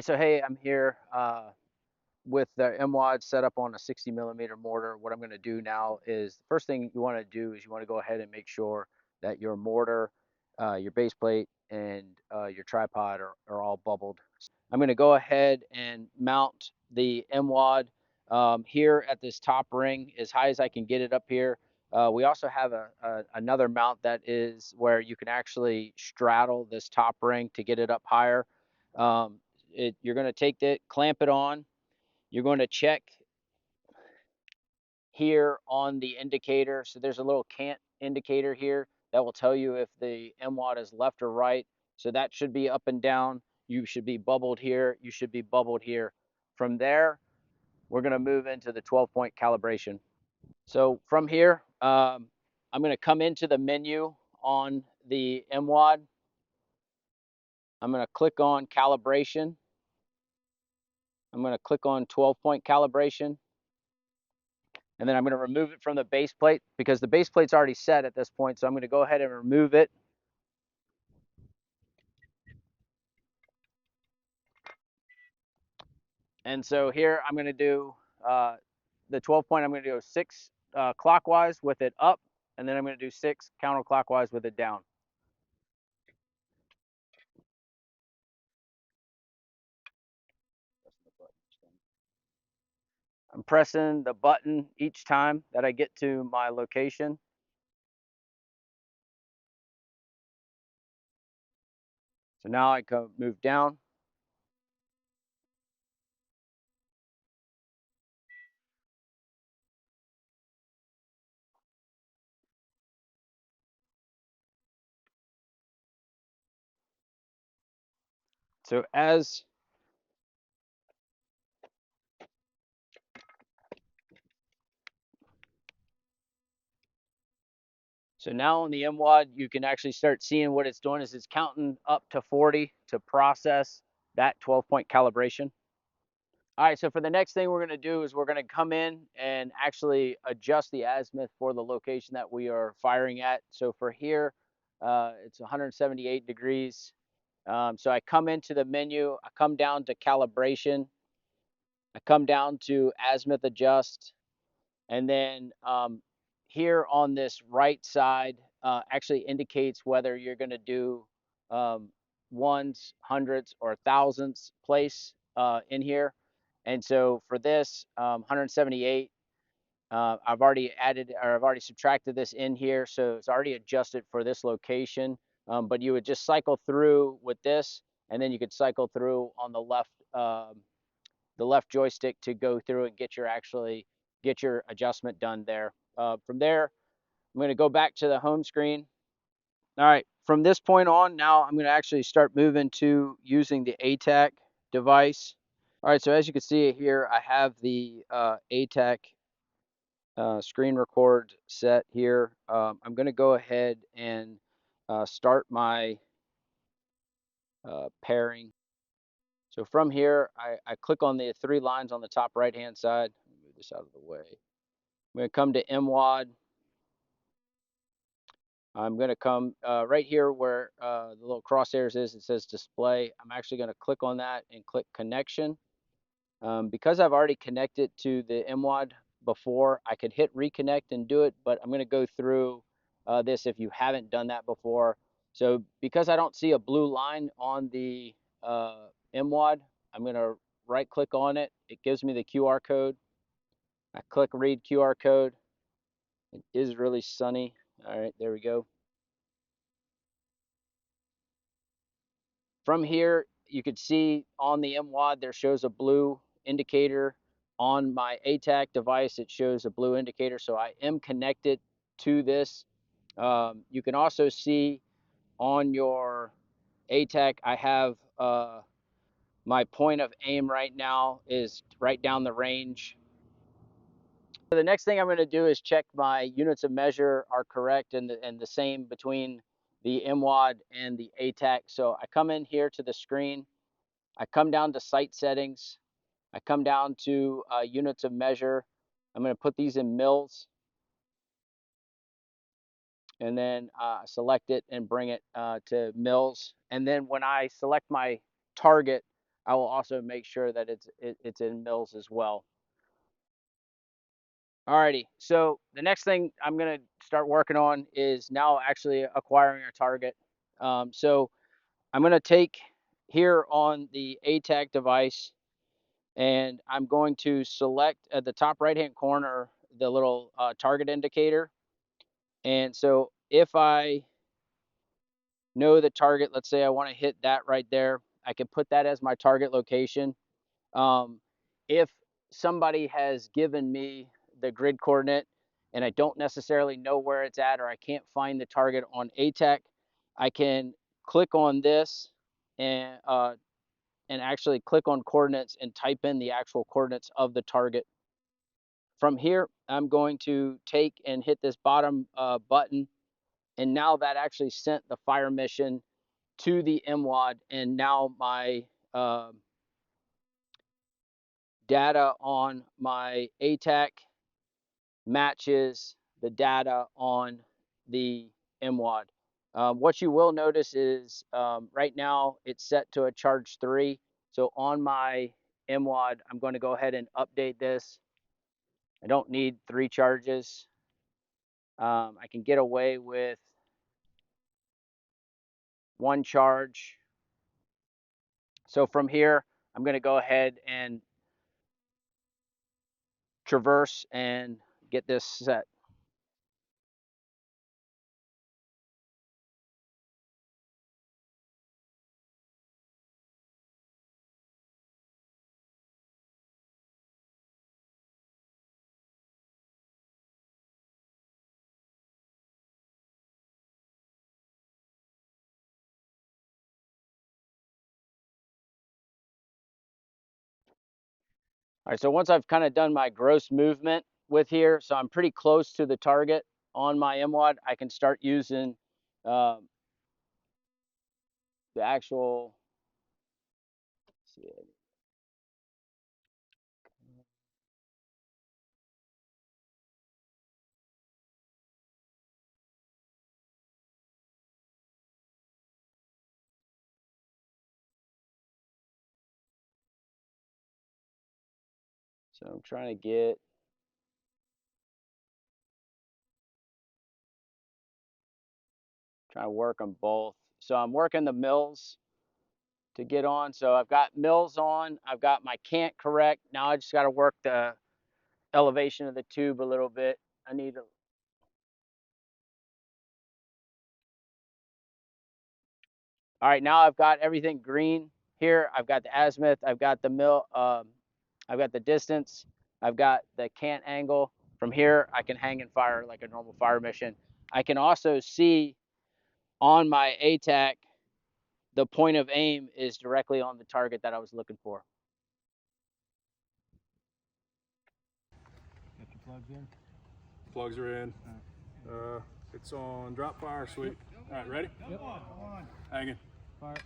So hey, I'm here with the MWAD set up on a 60mm mortar. What I'm going to do now is the first thing you want to do is you want to go ahead and make sure that your mortar, your base plate, and your tripod are all bubbled. I'm going to go ahead and mount the MWAD here at this top ring as high as I can get it up here. We also have another mount that is where you can actually straddle this top ring to get it up higher. You're going to take it, clamp it on. You're going to check here on the indicator. So there's a little cant indicator here that will tell you if the MWAD is left or right. So that should be up and down. You should be bubbled here. You should be bubbled here. From there, we're going to move into the 12-point calibration. So from here, I'm going to come into the menu on the MWAD. I'm going to click on calibration. I'm going to click on 12-point calibration. And then I'm going to remove it from the base plate because the base plate's already set at this point. So I'm going to go ahead and remove it. And so here I'm going to do the 12-point. I'm going to do 6 clockwise with it up, and then I'm going to do 6 counterclockwise with it down. I'm pressing the button each time that I get to my location. So now I can move down. So now on the MWAD, you can actually start seeing what it's doing is it's counting up to 40 to process that 12-point calibration. All right, so for the next thing we're going to do is we're going to come in and actually adjust the azimuth for the location that we are firing at. So for here, it's 178 degrees. So I come into the menu, I come down to calibration, I come down to azimuth adjust, and then here on this right side actually indicates whether you're going to do ones, hundreds, or thousandths place in here. And so for this 178, I've already added, or I've already subtracted this in here, so it's already adjusted for this location. But you would just cycle through with this, and then you could cycle through on the left joystick to go through and get your adjustment done there. From there, I'm going to go back to the home screen. All right, from this point on, now I'm going to actually start moving to using the ATAK device. All right, so as you can see here, I have the ATAK screen record set here. I'm going to go ahead and start my pairing. So from here, I click on the 3 lines on the top right-hand side. Let me move this out of the way. I'm going to come to MWAD. I'm going to come right here where the little crosshairs is. It says display. I'm actually going to click on that and click connection. Because I've already connected to the MWAD before, I could hit reconnect and do it, but I'm going to go through this if you haven't done that before. So because I don't see a blue line on the MWAD, I'm going to right click on it. It gives me the QR code. I click read QR code. It is really sunny. All right, there we go. From here, you could see on the MWAD, there shows a blue indicator. On my ATAK device, it shows a blue indicator, so I am connected to this. You can also see on your ATAK, I have my point of aim right now is right down the range. So the next thing I'm going to do is check my units of measure are correct and the same between the MWAD and the ATAK. So I come in here to the screen. I come down to site settings. I come down to units of measure. I'm going to put these in mils. And then select it and bring it to mils. And then when I select my target, I will also make sure that it's in mils as well. Alrighty, so the next thing I'm gonna start working on is now actually acquiring a target. So I'm gonna take here on the ATAK device, and I'm going to select at the top right hand corner the little target indicator. And so if I know the target, let's say I want to hit that right there, I can put that as my target location. If somebody has given me the grid coordinate and I don't necessarily know where it's at, or I can't find the target on ATAK, I can click on this and actually click on coordinates and type in the actual coordinates of the target. From here, I'm going to take and hit this bottom button, and now that actually sent the fire mission to the MWAD, and now my data on my ATAK matches the data on the MWAD. What you will notice is right now it's set to a charge 3. So on my MWAD, I'm going to go ahead and update this. I don't need 3 charges. I can get away with 1 charge. So from here, I'm going to go ahead and traverse and get this set. All right, so once I've kind of done my gross movement with here, so I'm pretty close to the target on my MWAD, I can start using the actual, so I'm trying to work on both. So I'm working the mils to get on. So I've got mils on, I've got my cant correct. Now I just got to work the elevation of the tube a little bit. I need to. All right, now I've got everything green here. I've got the azimuth, I've got the I've got the distance, I've got the cant angle. From here, I can hang and fire like a normal fire mission. I can also see on my ATAK, the point of aim is directly on the target that I was looking for. Got your plugs in? Plugs are in. It's on drop fire, sweet. All right, ready? Yep. Come on. Hanging. Fire.